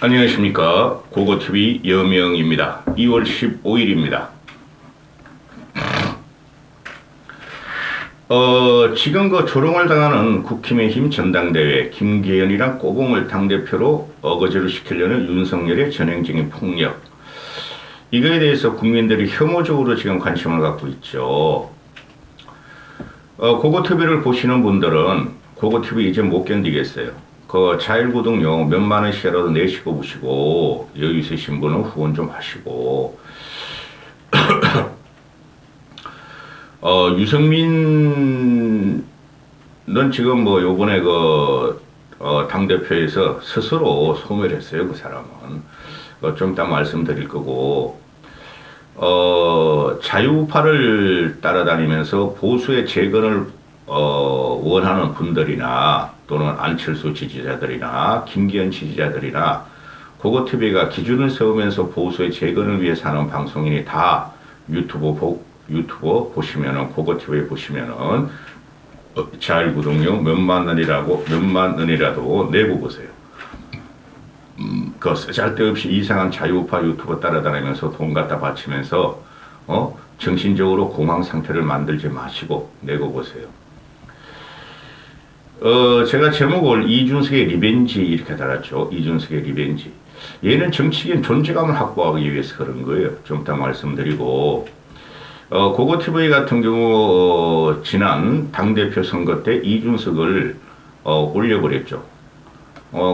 안녕하십니까. 고고TV 여명입니다. 2월 15일입니다. 지금 그 조롱을 당하는 국힘의힘 전당대회 김계연이랑 꼬봉을 당대표로 어거지로 시키려는 윤석열의 전행적인 폭력. 이거에 대해서 국민들이 혐오적으로 지금 관심을 갖고 있죠. 고고TV를 보시는 분들은 고고TV 이제 못 견디겠어요. 그 자율구독료 몇만 원씩이라도 내시고 보시고 여유 있으신 분은 후원 좀 하시고 유승민은 지금 뭐 요번에 당대표에서 스스로 소멸했어요. 그 사람은 좀 이따 말씀드릴 거고 자유우파를 따라다니면서 보수의 재건을 원하는 분들이나 또는 안철수 지지자들이나 김기현 지지자들이나 고고TV가 기준을 세우면서 보수의 재건을 위해 사는 방송인이 다 유튜브 보시면은 고고TV 보시면은 자율구독료 몇만 원이라도 내고 보세요. 그 쓸데없이 이상한 자유우파 유튜버 따라다니면서 돈 갖다 바치면서 정신적으로 공황 상태를 만들지 마시고 내고 보세요. 제가 제목을 이준석의 리벤지 이렇게 달았죠. 이준석의 리벤지. 얘는 정치인 존재감을 확보하기 위해서 그런 거예요. 좀 이따 말씀드리고 고고TV 같은 경우 지난 당대표 선거 때 이준석을 올려버렸죠.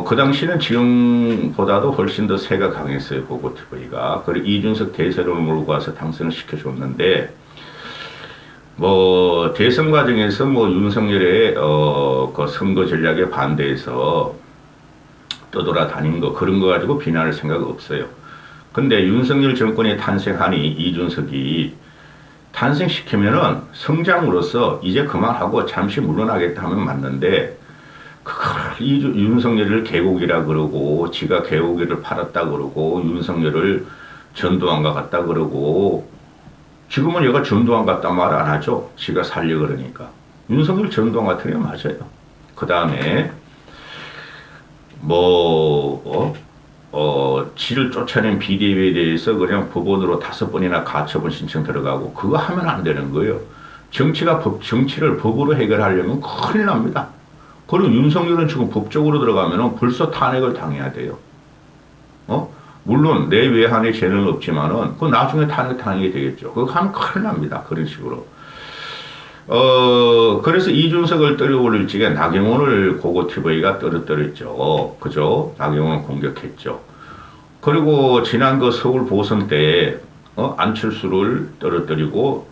그 당시는 지금보다도 훨씬 더 세가 강했어요. 고고TV가. 그리고 이준석 대세로 몰고 와서 당선을 시켜줬는데 대선 과정에서 윤석열의 그 선거 전략에 반대해서 떠돌아다닌 거 그런 거 가지고 비난할 생각 없어요. 근데 윤석열 정권이 탄생하니 이준석이 탄생시키면은 성장으로서 이제 그만하고 잠시 물러나겠다 하면 맞는데 윤석열을 개고기라 그러고 지가 개고기를 팔았다 그러고 윤석열을 전두환과 같다 그러고 지금은 얘가 전두환 같단 말 안 하죠. 지가 살려 그러니까. 윤석열 전두환 같은 게 맞아요. 그 다음에 지를 쫓아낸 비대위에 대해서 그냥 법원으로 5번이나 가처분 신청 들어가고 그거 하면 안 되는 거예요. 정치를 법으로 해결하려면 큰일 납니다. 그리고 윤석열은 지금 법적으로 들어가면은 벌써 탄핵을 당해야 돼요. 물론 내 외환의 죄는 없지만은 그 나중에 탄핵이 되겠죠. 그거 하면 큰일 납니다. 그런 식으로. 그래서 이준석을 떨어올릴 적에 나경원을 고고TV가 떨어뜨렸죠. 그죠? 나경원을 공격했죠. 그리고 지난 그 서울 보선 때 안철수를 떨어뜨리고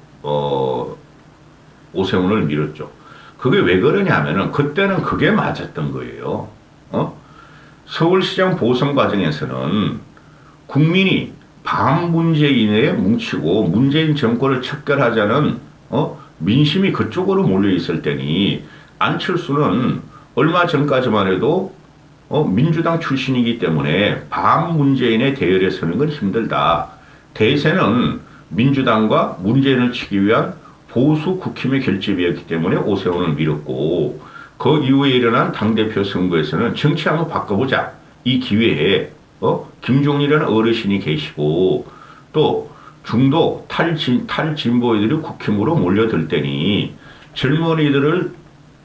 오세훈을 밀었죠. 그게 왜 그러냐면은 그때는 그게 맞았던 거예요. 서울시장 보선 과정에서는 국민이 반문재인에 뭉치고 문재인 정권을 척결하자는 민심이 그쪽으로 몰려 있을 때니 안철수는 얼마 전까지만 해도 민주당 출신이기 때문에 반문재인의 대열에 서는 건 힘들다. 대세는 민주당과 문재인을 치기 위한 보수 국힘의 결집이었기 때문에 오세훈을 밀었고 그 이후에 일어난 당대표 선거에서는 정치 한번 바꿔보자. 이 기회에 김종일이라는 어르신이 계시고 또 중도 탈진보이들이 국힘으로 몰려들 때니 젊은이들을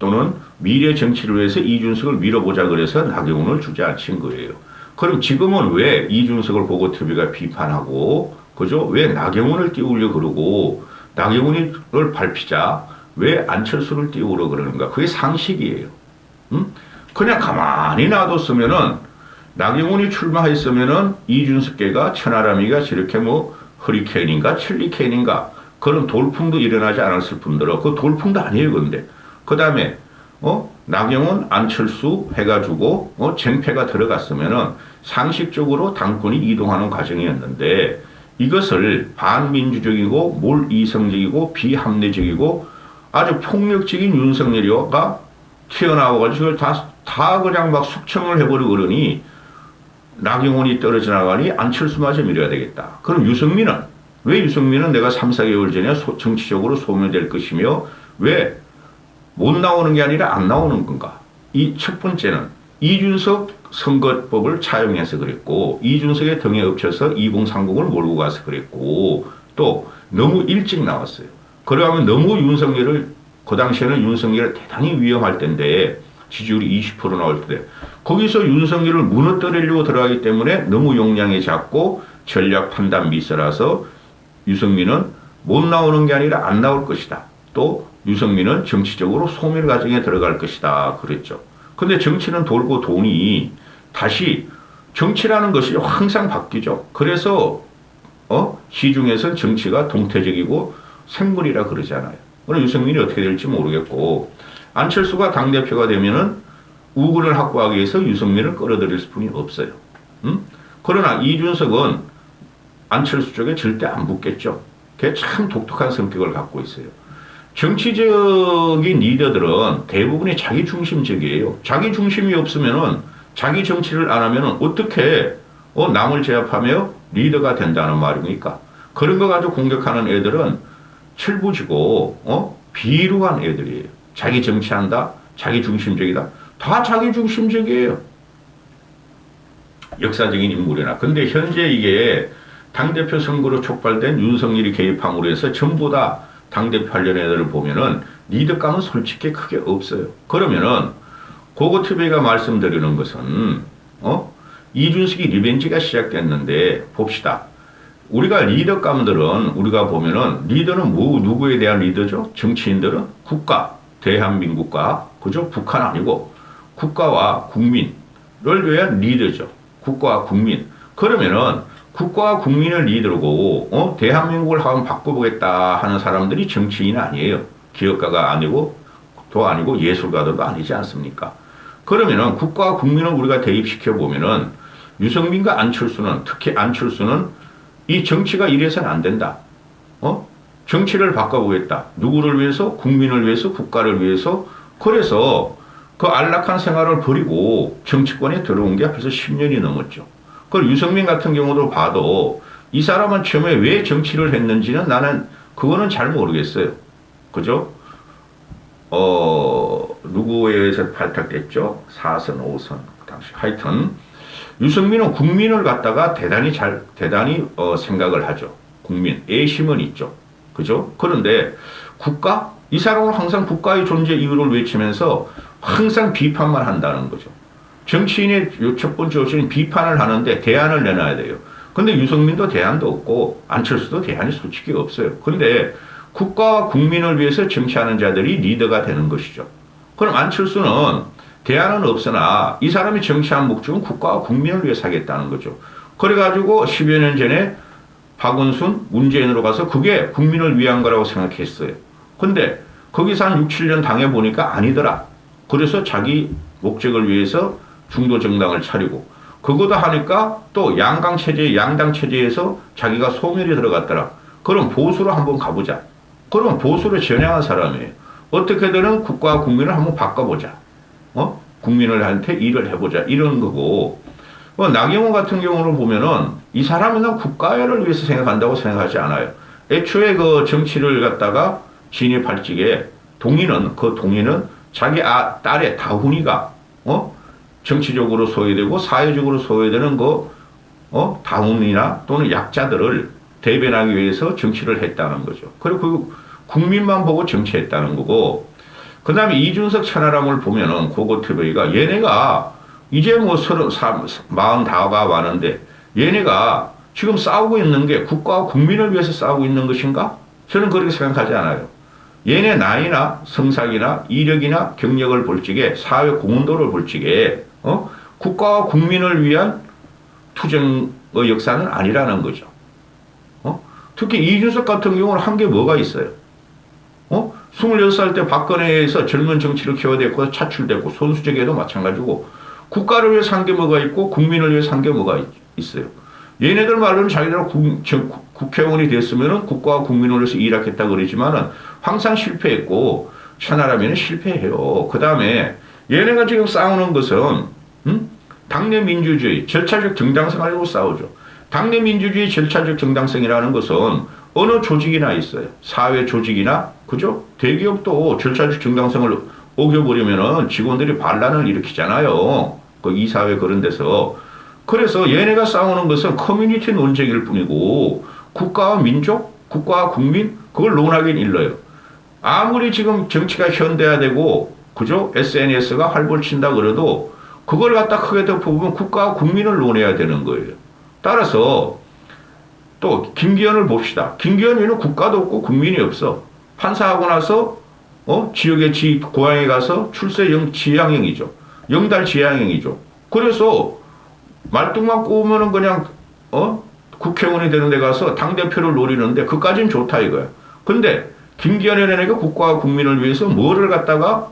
또는 미래 정치를 위해서 이준석을 밀어보자 그래서 나경원을 주저앉힌 거예요. 그럼 지금은 왜 이준석을 고고TV가 비판하고 그죠? 왜 나경원을 띄우려 그러고 나경원을 밟히자 왜 안철수를 띄우려 그러는가? 그게 상식이에요. 그냥 가만히 놔뒀으면은 나경원이 출마했으면은 이준석계가 천하람이가 저렇게 허리케인인가 칠리케인인가 그런 돌풍도 일어나지 않았을 뿐더러 그 돌풍도 아니에요. 근데 그 다음에 나경원 안철수 해가지고 쟁패가 들어갔으면은 상식적으로 당권이 이동하는 과정이었는데 이것을 반민주적이고 몰이성적이고 비합리적이고 아주 폭력적인 윤석열이가 튀어나와가지고 다 그냥 막 숙청을 해버리고 그러니 나경원이 떨어져 나가니 안철수마저 밀어야 되겠다. 그럼 왜 유승민은 내가 3, 4개월 전에 정치적으로 소멸될 것이며 왜 못 나오는 게 아니라 안 나오는 건가? 이 첫 번째는 이준석 선거법을 차용해서 그랬고 이준석의 등에 엎쳐서 2030을 몰고 가서 그랬고 또 너무 일찍 나왔어요. 그러면 너무 윤석열을 그 당시에는 윤석열이 대단히 위험할 때인데 지지율이 20% 나올 때 거기서 윤석열을 무너뜨리려고 들어가기 때문에 너무 용량이 작고 전략 판단 미스라서 유승민은 못 나오는 게 아니라 안 나올 것이다. 또 유승민은 정치적으로 소멸 과정에 들어갈 것이다. 그랬죠. 근데 정치는 돌고 돈이 다시 정치라는 것이 항상 바뀌죠. 그래서 시중에서는 정치가 동태적이고 생물이라 그러잖아요. 오늘 유승민이 어떻게 될지 모르겠고 안철수가 당대표가 되면은 우군을 확보하기 위해서 유승민을 끌어들일 수뿐이 없어요. 그러나 이준석은 안철수 쪽에 절대 안 붙겠죠. 걔 참 독특한 성격을 갖고 있어요. 정치적인 리더들은 대부분이 자기 중심적이에요. 자기 중심이 없으면은 자기 정치를 안 하면은 어떻게 남을 제압하며 리더가 된다는 말입니까? 그런 거 가지고 공격하는 애들은 철부지고 비루한 애들이에요. 자기 정치한다, 자기 중심적이다. 다 자기 중심적이에요. 역사적인 인물이나. 근데 현재 이게 당대표 선거로 촉발된 윤석열이 개입함으로 해서 전부 다 당대표 관련 애들을 보면은 리더감은 솔직히 크게 없어요. 그러면은 고고TV가 말씀드리는 것은 이준석이 리벤지가 시작됐는데 봅시다. 우리가 리더감들은 우리가 보면은 리더는 누구에 대한 리더죠? 정치인들은 국가, 대한민국과 그죠? 북한 아니고 국가와 국민을 위한 리더죠. 국가와 국민. 그러면은 국가와 국민을 리더고 대한민국을 한번 바꿔보겠다 하는 사람들이 정치인 아니에요. 기업가가 아니고 도 아니고 예술가들도 아니지 않습니까? 그러면은 국가와 국민을 우리가 대입시켜 보면은 유승민과 안철수는 특히 안철수는 이 정치가 이래서는 안 된다. 정치를 바꿔보겠다. 누구를 위해서? 국민을 위해서, 국가를 위해서. 그래서 그 안락한 생활을 버리고 정치권에 들어온 게 벌써 10년이 넘었죠. 그 유승민 같은 경우도 봐도 이 사람은 처음에 왜 정치를 했는지는 나는 그거는 잘 모르겠어요. 그죠? 누구에 의해서 발탁됐죠? 4선, 5선. 그 당시. 하여튼, 유승민은 국민을 갖다가 대단히 생각을 하죠. 국민. 애심은 있죠. 그죠? 그런데 국가? 이 사람은 항상 국가의 존재 이유를 외치면서 항상 비판만 한다는 거죠. 정치인의 첫 번째 요소는 비판을 하는데 대안을 내놔야 돼요. 근데 유승민도 대안도 없고 안철수도 대안이 솔직히 없어요. 근데 국가와 국민을 위해서 정치하는 자들이 리더가 되는 것이죠. 그럼 안철수는 대안은 없으나 이 사람이 정치한 목적은 국가와 국민을 위해서 하겠다는 거죠. 그래가지고 10여 년 전에 박원순, 문재인으로 가서 그게 국민을 위한 거라고 생각했어요. 근데 거기서 한 6, 7년 당해보니까 아니더라. 그래서 자기 목적을 위해서 중도 정당을 차리고 그거도 하니까 또 양당 체제에서 자기가 소멸이 들어갔더라. 그럼 보수로 한번 가보자. 그럼 보수로 전향한 사람이에요. 어떻게든 국가와 국민을 한번 바꿔보자. 국민들한테 일을 해보자. 이런 거고. 나경원 같은 경우를 보면은 이 사람은 국가를 위해서 생각한다고 생각하지 않아요. 애초에 그 정치를 갖다가 진입할 적에 동의는 자기 딸의 다훈이가 정치적으로 소외되고 사회적으로 소외되는 다운이나 또는 약자들을 대변하기 위해서 정치를 했다는 거죠. 그리고 그 국민만 보고 정치했다는 거고, 그 다음에 이준석 천하람을 보면은 고고TV가 얘네가 이제 뭐 40가 많은데 얘네가 지금 싸우고 있는 게 국가와 국민을 위해서 싸우고 있는 것인가? 저는 그렇게 생각하지 않아요. 얘네 나이나 성삭이나 이력이나 경력을 볼 적에 사회 공헌도를 볼 적에 국가와 국민을 위한 투쟁의 역사는 아니라는 거죠. 특히 이준석 같은 경우는 한 게 뭐가 있어요? 26살 때 박근혜에서 젊은 정치를 키워냈고 차출됐고 손수정에도 마찬가지고 국가를 위해 산 게 뭐가 있고 국민을 위해 산 게 뭐가 있어요. 얘네들 말로는 자기들 국회의원이 됐으면 국가와 국민을 위해서 일하겠다 그러지만은 항상 실패했고 천하람에는 실패해요. 그 다음에 얘네가 지금 싸우는 것은 당내 민주주의, 절차적 정당성 가지고 싸우죠. 당내 민주주의 절차적 정당성이라는 것은 어느 조직이나 있어요. 사회 조직이나 그죠? 대기업도 절차적 정당성을 어겨버리면은 직원들이 반란을 일으키잖아요. 그 이사회 그런 데서. 그래서 얘네가 싸우는 것은 커뮤니티 논쟁일 뿐이고 국가와 민족, 국가와 국민 그걸 논하긴 일러요. 아무리 지금 정치가 현대화되고 그죠? SNS가 활보를 친다 그래도 그걸 갖다 크게 덮어보면 국가와 국민을 논해야 되는 거예요. 따라서 또 김기현을 봅시다. 김기현이는 국가도 없고 국민이 없어. 판사하고 나서 지역의 고향에 가서 출세 지향형이죠. 영달 지향형이죠. 그래서 말뚝만 꼬우면은 그냥 국회의원이 되는 데 가서 당대표를 노리는데 그까진 좋다 이거야. 근데 김기현이라는 국가와 국민을 위해서 뭐를 갖다가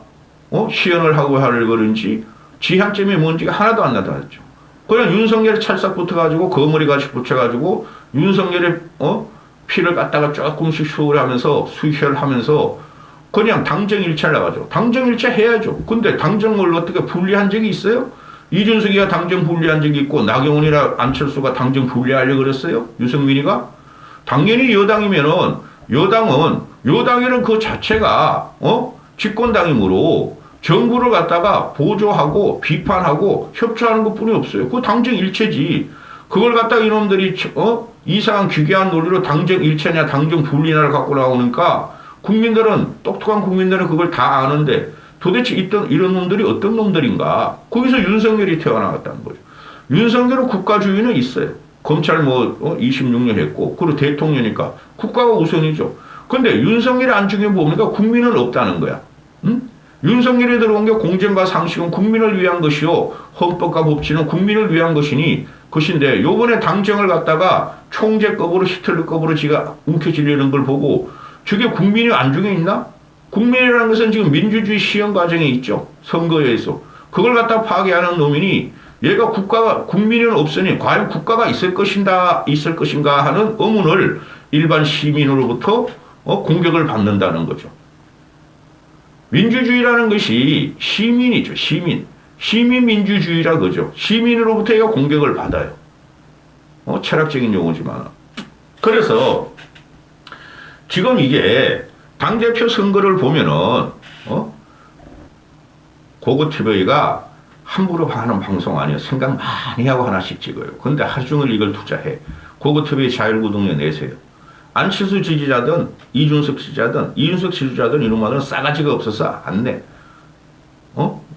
시연을 하고 하는 거는지 지향점이 뭔지가 하나도 안 나타났죠. 그냥 윤석열이 찰싹 붙어가지고 거머리 같이 붙여가지고 윤석열의 피를 갖다가 조금씩 수혈하면서 그냥 당정일치를 나가죠. 당정일치 해야죠. 근데 당정을 어떻게 분리한 적이 있어요? 이준석이가 당정 분리한 적이 있고 나경원이나 안철수가 당정 분리하려고 그랬어요? 유승민이가? 당연히 여당이면은 여당에는 그 자체가 집권당이므로 정부를 갖다가 보조하고 비판하고 협조하는 것뿐이 없어요. 그 당정 일체지. 그걸 갖다가 이놈들이 이상한 기괴한 논리로 당정 일체냐 당정 분리냐를 갖고 나오니까 똑똑한 국민들은 그걸 다 아는데 도대체 이런 놈들이 어떤 놈들인가. 거기서 윤석열이 태어나왔다는 거죠. 윤석열은 국가주의는 있어요. 검찰 26년 했고 그리고 대통령이니까 국가가 우선이죠. 근데 윤석열의 안중에 보니까 국민은 없다는 거야. 응? 윤석열이 들어온 게 공정과 상식은 국민을 위한 것이요 헌법과 법치는 국민을 위한 것인데 요번에 당정을 갖다가 총재급으로 히틀러급으로 지가 움켜쥐려는 걸 보고 저게 국민이 안중에 있나? 국민이라는 것은 지금 민주주의 시행 과정에 있죠. 선거에서. 그걸 갖다 파괴하는 놈이니 얘가 국민은 없으니 과연 국가가 있을 것인가 하는 의문을 일반 시민으로부터 공격을 받는다는 거죠. 민주주의라는 것이 시민이죠. 시민민주주의라 그죠. 시민으로부터 얘가 공격을 받아요. 철학적인 용어지만. 그래서 지금 이게 당대표 선거를 보면은 고고TV가 함부로 하는 방송 아니에요. 생각 많이 하고 하나씩 찍어요. 근데 하루 종일 이걸 투자해. 고고TV 자율구독료 내세요. 안철수 지지자든 이준석 지지자든 이놈들은 싸가지가 없어서 안 내.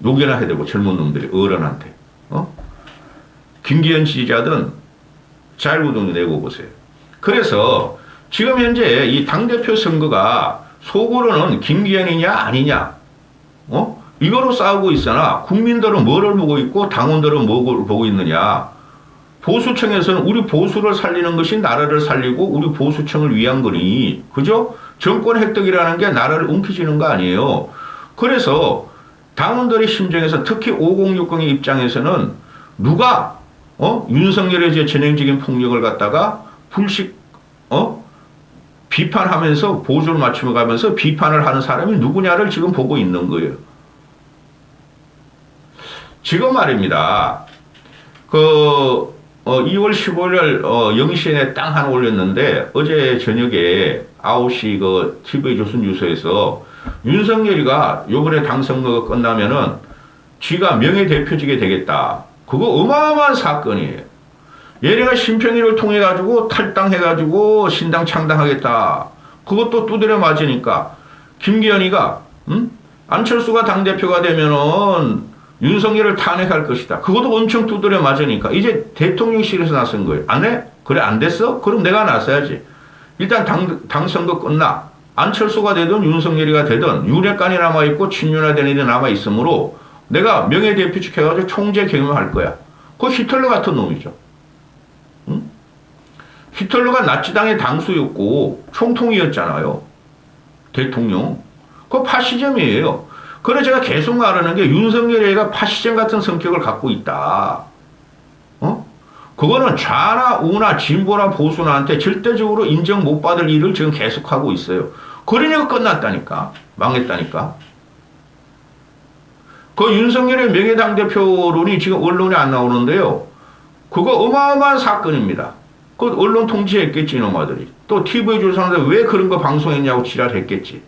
욕이나 해야 되고 젊은 놈들이 어른한테. 김기현 지지자든 자율구독료 내고 보세요. 그래서 지금 현재 이 당대표 선거가 속으로는 김기현이냐 아니냐 이거로 싸우고 있으나 국민들은 뭐를 보고 있고 당원들은 뭐를 보고 있느냐. 보수층에서는 우리 보수를 살리는 것이 나라를 살리고 우리 보수층을 위한 거니 그죠? 정권 획득이라는 게 나라를 움켜쥐는 거 아니에요. 그래서 당원들의 심정에서 특히 5060의 입장에서는 누가 윤석열의 전형적인 폭력을 갖다가 비판하면서 보조를 맞추며 가면서 비판을 하는 사람이 누구냐를 지금 보고 있는 거예요. 지금 말입니다. 2월 15일 0시에 땅 하나 올렸는데 어제 저녁에 9시 TV조선 뉴스에서 윤석열이가 요번에 당선거가 끝나면은 쥐가 명예대표직이 되겠다. 그거 어마어마한 사건이에요. 얘네가 심평위를 통해 가지고 탈당해가지고 신당 창당하겠다. 그것도 두드려 맞으니까 김기현이가 안철수가 당대표가 되면은 윤석열을 탄핵할 것이다. 그것도 엄청 두드려 맞으니까 이제 대통령실에서 나선 거예요. 안 해? 그래 안 됐어? 그럼 내가 나서야지. 일단 당선거 끝나. 안철수가 되든 윤석열이가 되든 윤핵관이 남아있고 친윤화되는 일이 남아있으므로 내가 명예대표직 해가지고 총재 경영할 거야. 그거 히틀러 같은 놈이죠. 응? 히틀러가 나치당의 당수였고 총통이었잖아요. 대통령. 그거 파시즘이에요. 그래 제가 계속 말하는 게 윤석열이가 파시즘 같은 성격을 갖고 있다. 그거는 좌나 우나 진보나 보수나한테 절대적으로 인정 못 받을 일을 지금 계속하고 있어요. 그러니까 끝났다니까. 망했다니까. 그 윤석열의 명예당대표론이 지금 언론에 안 나오는데요. 그거 어마어마한 사건입니다. 그 언론 통제했겠지 이놈아들이. 또 TV 조사하는데 왜 그런 거 방송했냐고 지랄했겠지.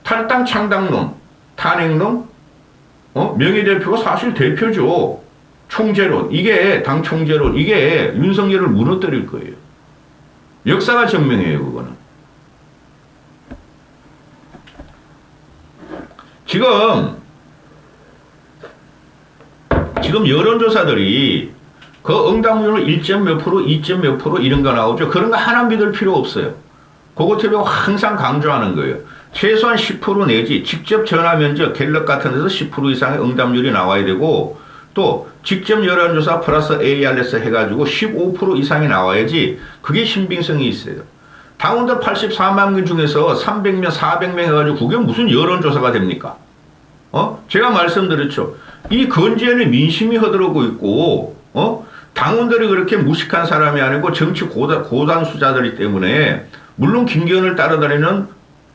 탈당 창당론. 탄핵론, 명예대표가 사실 대표죠. 총재론, 이게 당 총재론, 이게 윤석열을 무너뜨릴 거예요. 역사가 증명해요, 그거는. 지금 여론조사들이 그 응답률 1점 몇 프로, 2점 몇 프로 이런 거 나오죠. 그런 거 하나 믿을 필요 없어요. 그거 TV가 항상 강조하는 거예요. 최소한 10% 내지 직접 전화 면접 갤럽 같은 데서 10% 이상의 응답률이 나와야 되고 또 직접 여론조사 플러스 ARS 해가지고 15% 이상이 나와야지 그게 신빙성이 있어요. 당원들 84만 명 중에서 300명, 400명 해가지고 그게 무슨 여론조사가 됩니까? 제가 말씀드렸죠. 이 건재현의 민심이 흐르고 있고, 당원들이 그렇게 무식한 사람이 아니고 정치 고단 수자들이기 때문에, 물론 김기현을 따라다니는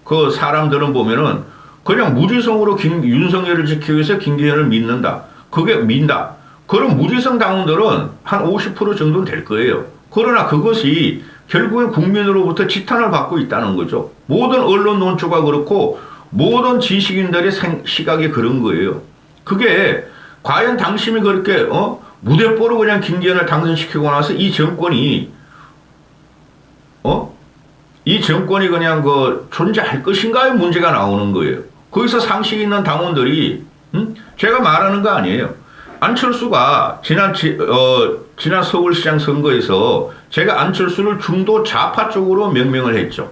그 사람들은 보면은 그냥 무지성으로 윤석열을 지키기 위해서 김기현을 믿는다. 그게 민다. 그럼 무지성 당원들은 한 50% 정도는 될 거예요. 그러나 그것이 결국엔 국민으로부터 지탄을 받고 있다는 거죠. 모든 언론 논조가 그렇고 모든 지식인들의 시각이 그런 거예요. 그게 과연 당신이 그렇게 무대뽀로 그냥 김기현을 당선시키고 나서 이 정권이 그냥 존재할 것인가의 문제가 나오는 거예요. 거기서 상식 있는 당원들이 제가 말하는 거 아니에요. 안철수가 지난 서울시장 선거에서 제가 안철수를 중도 좌파 쪽으로 명명을 했죠.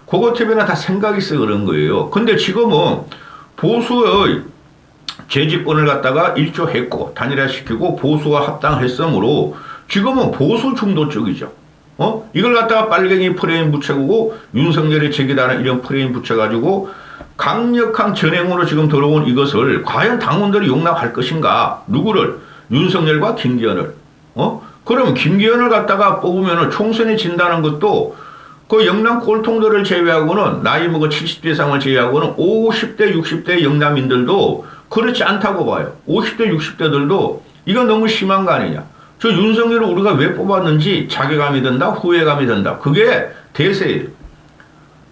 그것 때문에 다 생각이 있어 그런 거예요. 근데 지금은 보수의 재집권을 갖다가 일조했고 단일화시키고 보수와 합당했으므로 지금은 보수 중도 쪽이죠. 이걸 갖다가 빨갱이 프레임 붙여고 윤석열이 제기다는 이런 프레임 붙여가지고 강력한 전행으로 지금 들어온 이것을 과연 당원들이 용납할 것인가? 누구를? 윤석열과 김기현을. 그럼 김기현을 갖다가 뽑으면 총선에 진다는 것도 그 영남 꼴통들을 제외하고는 나이 먹은 70대 이상을 제외하고는 50대, 60대 영남인들도 그렇지 않다고 봐요. 50대, 60대들도 이건 너무 심한 거 아니냐. 저 윤석열을 우리가 왜 뽑았는지 자괴감이 든다, 후회감이 든다. 그게 대세예요.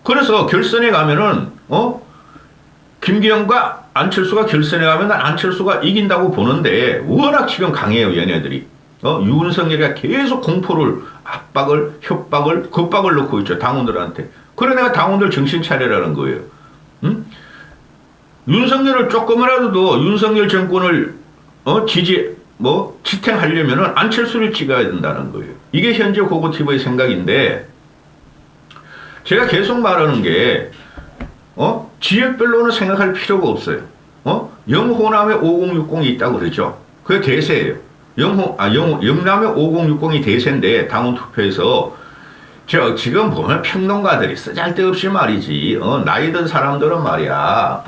그래서 결선에 가면은 김기현과 안철수가 결선에 가면 안철수가 이긴다고 보는데 워낙 지금 강해요, 얘네들이. 윤석열이가 계속 공포를, 압박을, 협박을, 겁박을 넣고 있죠, 당원들한테. 그래 내가 당원들 정신 차리라는 거예요. 윤석열을 조금이라도 윤석열 정권을 지탱하려면은 안철수를 찍어야 된다는 거예요. 이게 현재 고고티브의 생각인데 제가 계속 말하는 게 지역별로는 생각할 필요가 없어요. 영호남에 5060이 있다고 그러죠. 그게 대세예요. 영남에 5060이 대세인데 당원 투표에서 지금 보면 평론가들이 쓰잘데없이 말이지. 나이 든 사람들은 말이야.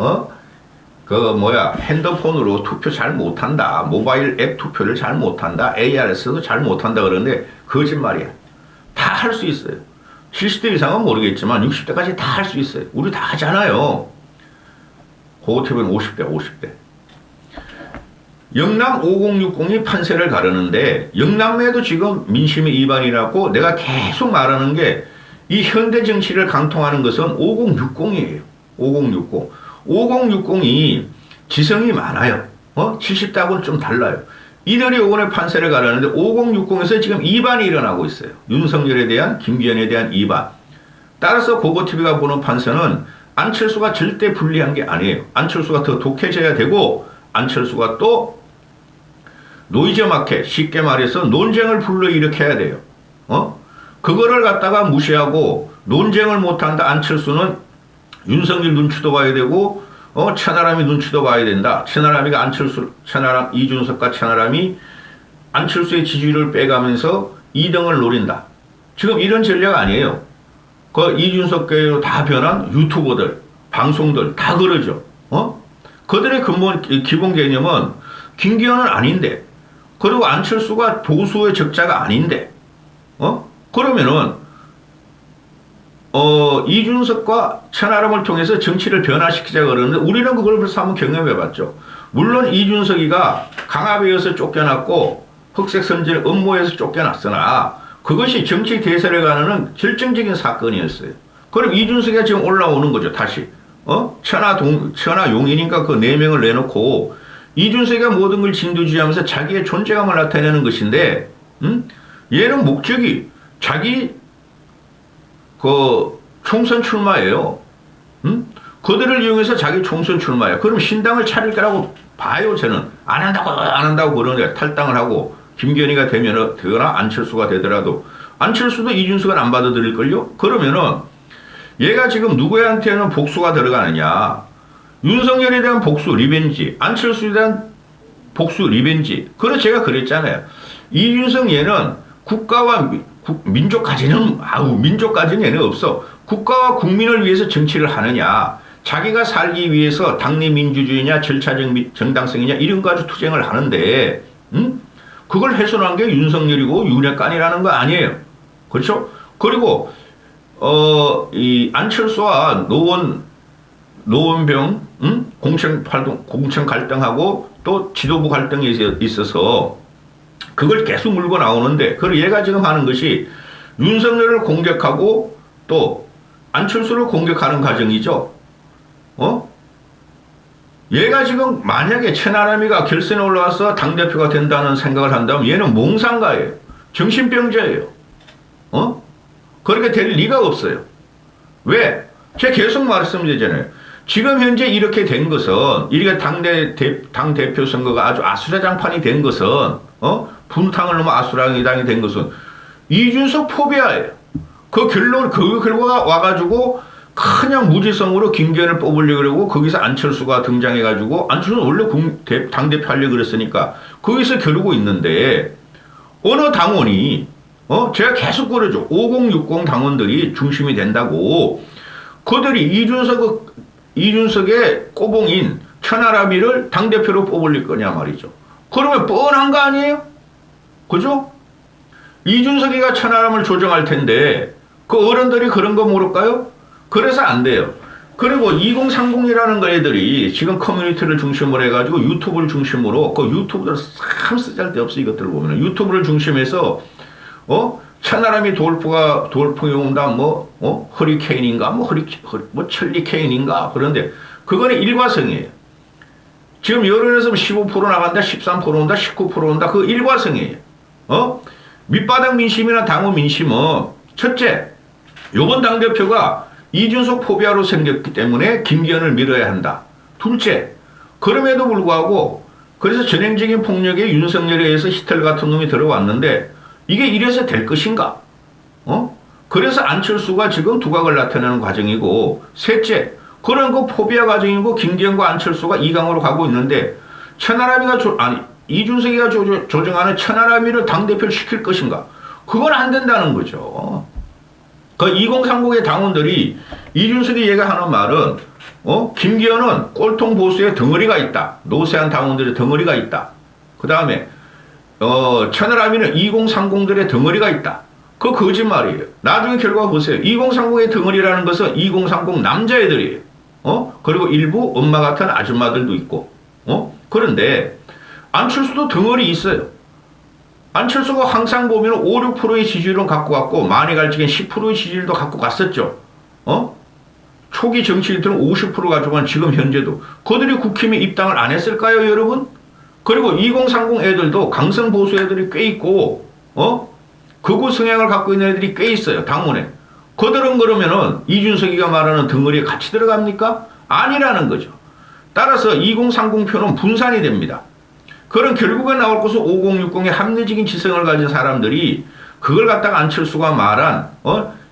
핸드폰으로 투표 잘 못한다. 모바일 앱 투표를 잘 못한다. ARS도 잘 못한다 그러는데 거짓말이야. 다 할 수 있어요. 70대 이상은 모르겠지만 60대까지 다 할 수 있어요. 우리 다 하잖아요. 고고TV는 50대. 영남 5060이 판세를 가르는데 영남에도 지금 민심의 이반이라고 내가 계속 말하는 게 이 현대 정치를 강통하는 것은 5060이에요. 5060. 5060이 지성이 많아요. 70대하고는 좀 달라요. 이들이 이번에 판세를 가르는데 5060에서 지금 이반이 일어나고 있어요. 윤석열에 대한, 김기현에 대한 이반. 따라서 고고TV가 보는 판세는 안철수가 절대 불리한 게 아니에요. 안철수가 더 독해져야 되고 안철수가 또 노이즈 마켓, 쉽게 말해서 논쟁을 불러일으켜야 돼요. 그거를 갖다가 무시하고 논쟁을 못한다. 안철수는 윤석열 눈치도 봐야 되고 천하람이 눈치도 봐야 된다. 천하람이가 이준석과 천하람이 안철수의 지지율을 빼가면서 2등을 노린다. 지금 이런 전략 아니에요. 이준석계로 다 변한 유튜버들, 방송들 다 그러죠. 그들의 기본 개념은 김기현은 아닌데, 그리고 안철수가 보수의 적자가 아닌데, 그러면은 이준석과 천하람을 통해서 정치를 변화시키자 그러는데 우리는 그걸 벌써 한번 경험해봤죠. 물론 이준석이가 강압에 의해서 쫓겨났고 흑색선질 음모에서 쫓겨났으나 그것이 정치 대세를 가는 결정적인 사건이었어요. 그럼 이준석이가 지금 올라오는 거죠. 다시. 천하 용인인가 그 네 명을 내놓고 이준석이가 모든 걸 진두지휘하면서 자기의 존재감을 나타내는 것인데, 얘는 목적이 자기 그 총선 출마예요. 그들을 이용해서 자기 총선 출마예요. 그럼 신당을 차릴 거라고 봐요. 저는 안 한다고 그러는데 탈당을 하고 김건희가 되거나 안철수가 되더라도 안철수도 이준석은 안 받아들일걸요. 그러면은 얘가 지금 누구한테는 복수가 들어가느냐? 윤석열에 대한 복수 리벤지, 안철수에 대한 복수 리벤지. 그래서 제가 그랬잖아요. 이준석 얘는 국가와 민족까지는 민족까지는 얘는 없어. 국가와 국민을 위해서 정치를 하느냐, 자기가 살기 위해서 당내 민주주의냐, 절차적 정당성이냐 이런 거 가지고 투쟁을 하는데, 그걸 훼손한 게 윤석열이고 윤핵관이라는 거 아니에요. 그렇죠? 그리고 이 안철수와 노원병 공천 갈등하고 또 지도부 갈등이 있어서 그걸 계속 물고 나오는데, 그리고 얘가 지금 하는 것이 윤석열을 공격하고 또 안철수를 공격하는 과정이죠. 얘가 지금 만약에 천하람이가 결선에 올라와서 당대표가 된다는 생각을 한다면 얘는 몽상가예요. 정신병자예요. 그렇게 될 리가 없어요. 왜? 제가 계속 말씀드리잖아요. 지금 현재 이렇게 된 것은, 이렇게 당대표 선거가 아주 아수라장판이 된 것은, 분탕을 넘어 아수라장이 된 것은 이준석 포비아예요. 그 결과가 와가지고 그냥 무지성으로 김기현을 뽑으려고 그러고 거기서 안철수가 등장해가지고, 안철수는 원래 당대표 하려고 그랬으니까 거기서 겨루고 있는데, 어느 당원이, 제가 계속 그러죠. 5060 당원들이 중심이 된다고. 그들이 이준석의 꼬봉인 천하람이를 당대표로 뽑을 거냐 말이죠. 그러면 뻔한 거 아니에요? 그죠? 이준석이가 천하람을 조정할 텐데 그 어른들이 그런 거 모를까요? 그래서 안 돼요. 그리고 2030이라는 거 애들이 지금 커뮤니티를 중심으로 해가지고 유튜브를 중심으로, 그 유튜브들 참 쓰잘데없어 이것들을 보면 유튜브를 중심해서 천하람이 돌풍이 온다, 허리케인인가, 천리케인인가, 그런데, 그거는 일과성이에요. 지금 여론에서 15% 나간다, 13% 온다, 19% 온다, 그 일과성이에요. 밑바닥 민심이나 당원 민심은, 첫째, 요번 당대표가 이준석 포비아로 생겼기 때문에 김기현을 밀어야 한다. 둘째, 그럼에도 불구하고, 그래서 전형적인 폭력에 윤석열에 의해서 히틀 같은 놈이 들어왔는데, 이게 이래서 될 것인가? 그래서 안철수가 지금 두각을 나타내는 과정이고, 셋째, 그런 그 포비아 과정이고, 김기현과 안철수가 이강으로 가고 있는데, 이준석이가 조정하는 천하람이를 당대표를 시킬 것인가? 그건 안 된다는 거죠. 그 2030의 당원들이, 이준석이 얘가 하는 말은, 김기현은 꼴통 보수의 덩어리가 있다. 노세한 당원들의 덩어리가 있다. 그 다음에, 천하람이는 2030들의 덩어리가 있다. 그거 거짓말이에요. 나중에 결과 보세요. 2030의 덩어리라는 것은 2030 남자애들이에요. 그리고 일부 엄마 같은 아줌마들도 있고. 그런데 안철수도 덩어리 있어요. 안철수가 항상 보면 5, 6%의 지지율은 갖고 갔고, 많이 갈 적엔 10%의 지지율도 갖고 갔었죠. 초기 정치인들은 50% 가져간 지금 현재도. 그들이 국힘에 입당을 안 했을까요, 여러분? 그리고 2030 애들도 강성 보수 애들이 꽤 있고, 극우 성향을 갖고 있는 애들이 꽤 있어요, 당원에. 그들은 그러면은 이준석이가 말하는 덩어리에 같이 들어갑니까? 아니라는 거죠. 따라서 2030 표는 분산이 됩니다. 그런 결국에 나올 것은 5060의 합리적인 지성을 가진 사람들이 그걸 갖다가 안철수가 말한,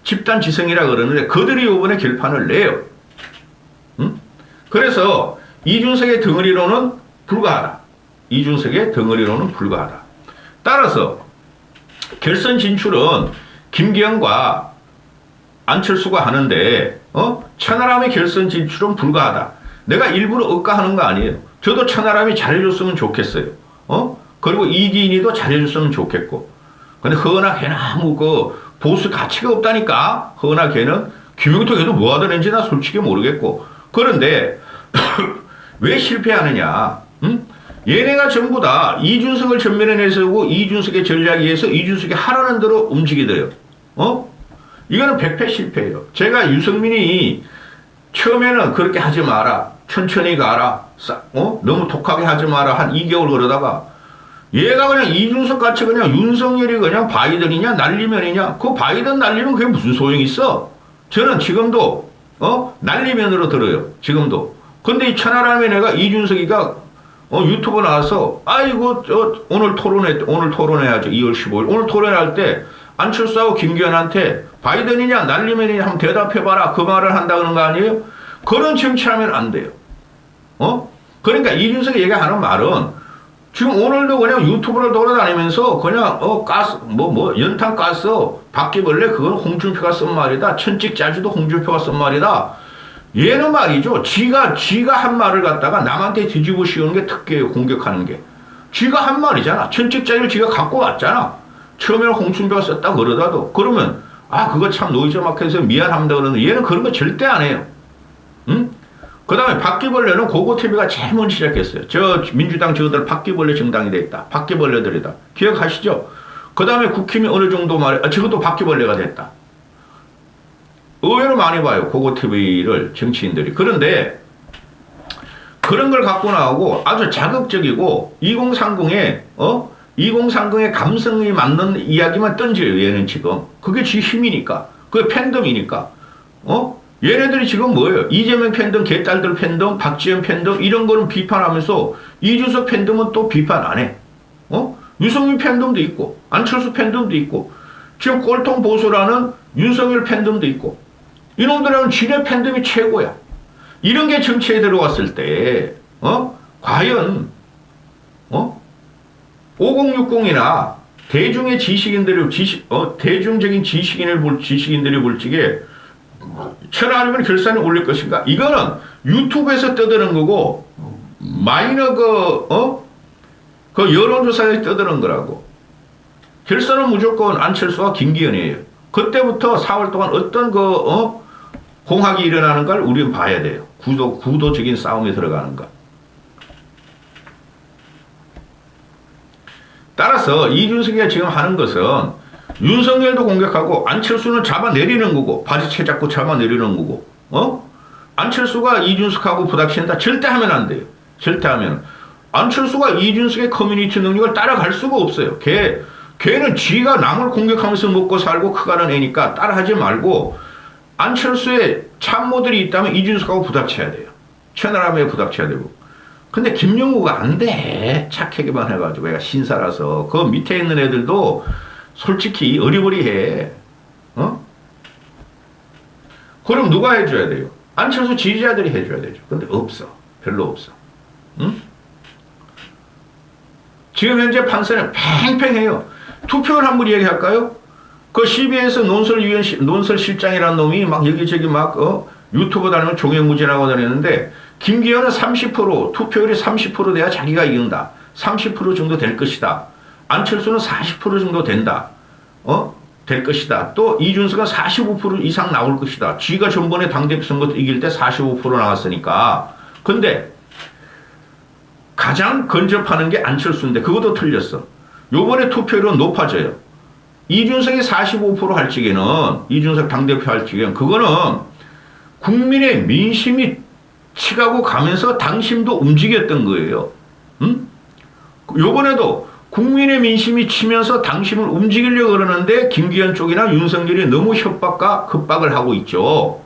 집단 지성이라 그러는데 그들이 이번에 결판을 내요. 그래서 이준석의 덩어리로는 불가하다. 이준석의 덩어리로는 불가하다. 따라서 결선 진출은 김기현과 안철수가 하는데, 천하람의 결선 진출은 불가하다. 내가 일부러 억까하는 거 아니에요. 저도 천하람이 잘해줬으면 좋겠어요. 그리고 이기인이도 잘해줬으면 좋겠고. 근데 허나 걔나 보수 가치가 없다니까. 허나 걔는 김용통에도 뭐 하던 앤지 나 솔직히 모르겠고. 그런데 왜 실패하느냐? 얘네가 전부 다 이준석을 전면에 내세우고 이준석의 전략에 의해서 이준석이 하라는 대로 움직이더래요. 이거는 100% 실패예요. 제가 유승민이 처음에는 그렇게 하지 마라. 천천히 가라. 너무 독하게 하지 마라. 한 2개월 그러다가 얘가 그냥 이준석 같이 그냥 윤석열이 그냥 바이든이냐 날리면이냐. 그 바이든 날리면 그게 무슨 소용이 있어. 저는 지금도 날리면으로 들어요. 지금도. 근데 이 천하람의 내가 이준석이가 유튜브 나와서 아이고 오늘 토론해야죠. 2월 15일 오늘 토론할 때 안철수하고 김기현한테 바이든이냐 날리면이냐 한번 대답해봐라. 그 말을 한다는 거 아니에요? 그런 정치하면 안 돼요. 그러니까 이준석이 얘기하는 말은 지금 오늘도 그냥 유튜브를 돌아다니면서 그냥 가스 연탄 가스 바퀴벌레 그건 홍준표가 쓴 말이다. 천찍짜주도 홍준표가 쓴 말이다. 얘는 말이죠. 지가 한 말을 갖다가 남한테 뒤집어 씌우는 게 특기예요. 공격하는 게. 지가 한 말이잖아. 천찍짜리를 지가 갖고 왔잖아. 처음에는 홍준표가 썼다 그러다도 그러면 그거 참 노이즈마켓에서 미안합니다 그러는데 얘는 그런 거 절대 안 해요. 응? 그 다음에 바퀴벌레는 고고TV가 제일 먼저 시작했어요. 저 민주당 저들 바퀴벌레 정당이 됐다. 바퀴벌레들이다. 기억하시죠? 그 다음에 국힘이 어느 정도 말해 저것도 바퀴벌레가 됐다. 의외로 많이 봐요. 고고TV를 정치인들이. 그런데 그런 걸 갖고 나오고 아주 자극적이고 2030의 감성이 맞는 이야기만 던져요. 얘는 지금. 그게 지 힘이니까. 그게 팬덤이니까. 얘네들이 지금 뭐예요? 이재명 팬덤, 개딸들 팬덤, 박지원 팬덤 이런 거는 비판하면서 이준석 팬덤은 또 비판 안 해. 유승민 팬덤도 있고 안철수 팬덤도 있고 지금 꼴통 보수라는 윤석열 팬덤도 있고 이놈들은 지네 팬덤이 최고야. 이런 게 정치에 들어왔을 때 과연 5060이나 대중의 대중적인 지식인들이 볼 적에 천하아니면 결산에 올릴 것인가? 이거는 유튜브에서 떠드는 거고 마이너 그 여론조사에 떠드는 거라고. 결선은 무조건 안철수와 김기현이에요. 그때부터 4월 동안 어떤 공학이 일어나는 걸 우리는 봐야 돼요. 구도적인 싸움에 들어가는 것. 따라서 이준석이가 지금 하는 것은 윤석열도 공격하고 안철수는 잡아내리는 거고 바지채 잡고 잡아내리는 거고 안철수가 이준석하고 부닥친다 절대 하면 안 돼요. 절대 하면 안철수가 이준석의 커뮤니티 능력을 따라갈 수가 없어요. 걔는 지가 남을 공격하면서 먹고 살고 크가는 애니까 따라하지 말고 안철수의 참모들이 있다면 이준석하고 부닥쳐야 돼요. 천하람에 부닥쳐야 되고. 근데 김영우가 안 돼. 착하게만 해가지고 얘가 신사라서 그 밑에 있는 애들도 솔직히 어리버리해. 그럼 누가 해줘야 돼요? 안철수 지지자들이 해줘야 되죠. 근데 없어. 별로 없어. 응? 지금 현재 판세는 팽팽해요. 투표를 한번 얘기할까요? 그 CBS 논설실장이라는 놈이 막 여기저기 막 유튜브 다니면 종횡무진하고 다니는데 김기현은 30% 투표율이 30% 돼야 자기가 이긴다. 30% 정도 될 것이다. 안철수는 40% 정도 된다. 될 것이다. 또 이준석은 45% 이상 나올 것이다. 쥐가 전번에 당대표 선거 이길 때 45% 나왔으니까. 근데 가장 근접하는 게 안철수인데 그것도 틀렸어. 요번에 투표율은 높아져요. 이준석이 45% 할 적에는 이준석 당대표 할 적에는 그거는 국민의 민심이 치가고 가면서 당심도 움직였던 거예요. 응? 요번에도 국민의 민심이 치면서 당심을 움직이려고 그러는데 김기현 쪽이나 윤석열이 너무 협박과 급박을 하고 있죠.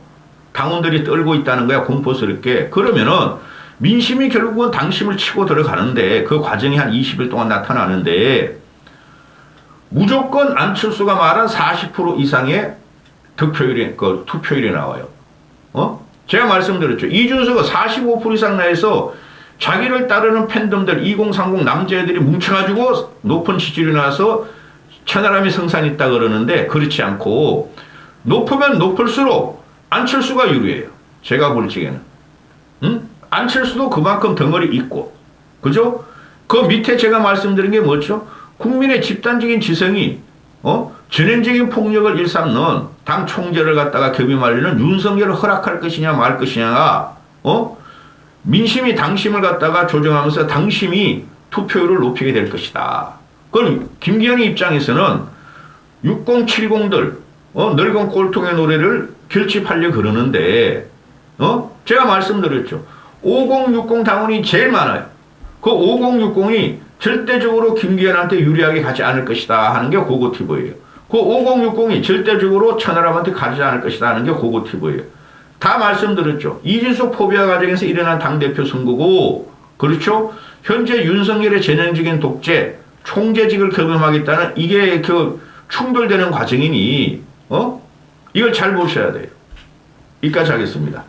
당원들이 떨고 있다는 거야. 공포스럽게. 그러면은 민심이 결국은 당심을 치고 들어가는데 그 과정이 한 20일 동안 나타나는데 무조건 안철수가 말한 40% 이상의 투표율이 나와요. 제가 말씀드렸죠. 이준석은 45% 이상 나해서 자기를 따르는 팬덤들 2030 남자애들이 뭉쳐가지고 높은 지지율이 나와서 천하람이 성산있다 그러는데 그렇지 않고 높으면 높을수록 안철수가 유리해요. 제가 볼 적에는. 안철수도 그만큼 덩어리 있고 그죠? 그 밑에 제가 말씀드린 게 뭐죠? 국민의 집단적인 지성이 전형적인 폭력을 일삼는 당 총재를 갖다가 겸이 말리는 윤석열을 허락할 것이냐 말 것이냐가 민심이 당심을 갖다가 조정하면서 당심이 투표율을 높이게 될 것이다. 그럼 김기현의 입장에서는 6070들 늙은 꼴통의 노래를 결집하려 그러는데 제가 말씀드렸죠. 5060 당원이 제일 많아요. 그 5060이 절대적으로 김기현한테 유리하게 가지 않을 것이다 하는 게 고고티브예요. 그 5060이 절대적으로 천하람한테 가지 않을 것이다 하는 게 고고티브예요. 다 말씀드렸죠. 이준석 포비아 과정에서 일어난 당대표 선거고, 그렇죠? 현재 윤석열의 전형적인 독재, 총재직을 경험하겠다는 이게 그 충돌되는 과정이니, 이걸 잘 보셔야 돼요. 여기까지 하겠습니다.